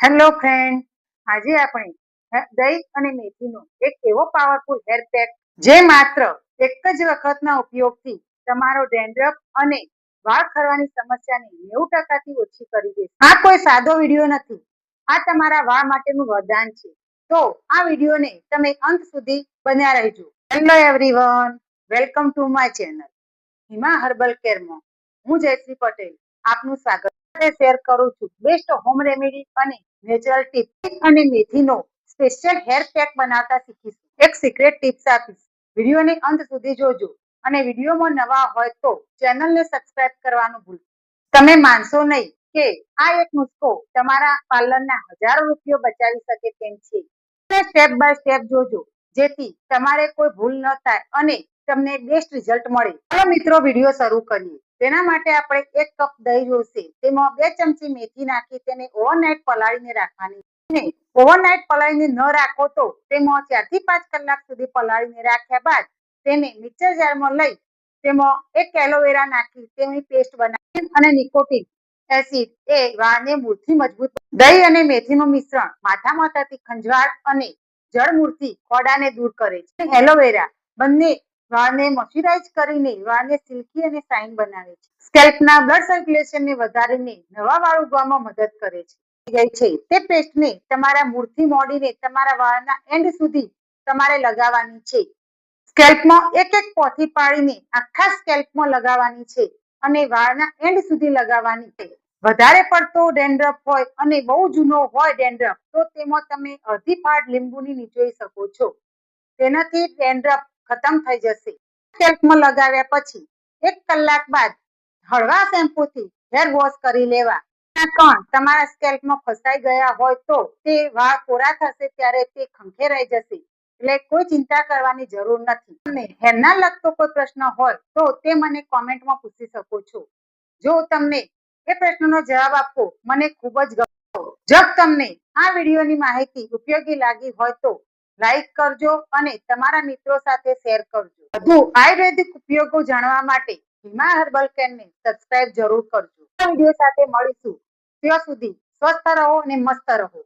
Hello friend, આજે આપણે દહીં અને મેથીનો એક એવો પાવરફુલ હેર પેક જે માત્ર એક જ વખતના ઉપયોગથી તમારો ડેન્ડ્રફ અને વાળ ખરવાની સમસ્યાને 90% ઓછી કરી દેશે. આ કોઈ સાદો વિડીયો નથી, આ તમારા વાળ માટેનું વરદાન છે. તો આ વિડીયોને તમે અંત સુધી બન્યા રહેજો. Hello everyone, welcome to my channel Hima herbal કેરમાં. હું જયશ્રી પટેલ આપનું સ્વાગત શેર કરું છું બેસ્ટ હોમ રેમેડી અને નેચરલ ટિપ્સ અને મેથીનો સ્પેશિયલ હેર પેક બનાવતા શીખીશું. એક સિક્રેટ ટિપ્સ આપીશ, વિડીયોને અંત સુધી જોજો અને વિડીયોમાં નવા હોય તો ચેનલને સબસ્ક્રાઇબ કરવાનું ભૂલશો. તમે માનશો નહીં કે આ એક નુસ્ખો તમારા પાર્લરના હજારો રૂપિયા બચાવી શકે તેમ છે. સ્ટેપ બાય સ્ટેપ જોજો જેથી તમારે કોઈ ભૂલ ન થાય અને તમને બેસ્ટ રિઝલ્ટ મળે. ચાલો મિત્રો, વિડીયો શરૂ કરીએ. તેના માટે આપણે 1 કપ દહીં જોઈશે. તેમાં 2 ચમચી મેથી નાખી તેને ઓવરનાઇટ પલાળીને રાખવાની. ઓવરનાઇટ પલાળીને ન રાખો તો તેમાં 4 થી 5 કલાક સુધી પલાળીને રાખ્યા બાદ તેને મિક્સર જારમાં લઈ તેમાં 1 એલોવેરા નાખી તેની પેસ્ટ બનાવી અને નિકોટિન એસિડ એ વાળને મૂળથી મજબૂત. દહીં અને મેથીનું મિશ્રણ માથામાં થતી ખંજવાળ અને જળમૂળથી ખોડાને દૂર કરે છે. એલોવેરા બંને વાળને મોઇશ્ચરાઇઝ કરીને વાળને સિલ્કી અને શાઇન બનાવે છે. સ્કેલ્પના બ્લડ સર્ક્યુલેશનને વધારીને નવા વાળ ઉગવામાં મદદ કરે છે. તે પેસ્ટને તમારા મૂળથી મોડીને તમારા વાળના એન્ડ સુધી તમારે લગાવવાની છે. સ્કેલ્પમાં એક પોથી પાડીને આખા સ્કેલ્પમાં લગાવવાની છે અને વાળના એન્ડ સુધી લગાવવાની છે. વધારે પડતો ડેન્ડ્રફ હોય અને બહુ જૂનો હોય ડેન્ડ્રફ તો તેમાં તમે અડધી ફાડ લીંબુની નીચોઈ શકો છો. તેનાથી ડેન્ડ્રફ ખતમ થઈ જશે. સ્કેલ્પમાં લગાવ્યા પછી 1 કલાક બાદ હળવા શેમ્પૂથી હેર વોશ કરી લેવા. કણ તમારા સ્કેલ્પમાં ફસાઈ ગયા હોય તો તે વાળ કોરા થશે ત્યારે તે ખંખેરાઈ જશે, એટલે કોઈ ચિંતા કરવાની જરૂર નથી. અને હેરના લગતો કોઈ પ્રશ્ન હોય તો તે મને કોમેન્ટમાં પૂછી શકો છો. જો તમને એ પ્રશ્નનો જવાબ આપવો મને ખૂબ જ ગમશે. જો તમને આ વિડીયોની માહિતી ઉપયોગી લાગી હોય તો લાઈક કરજો અને તમારા મિત્રો સાથે શેર કરજો. વધુ આયુર્વેદિક ઉપયોગો જાણવા માટે હિમા હર્બલ કેરને સબસ્ક્રાઇબ જરૂર કરજો. આ વિડીયો સાથે મળીશું, ત્યાં સુધી સ્વસ્થ રહો અને મસ્ત રહો.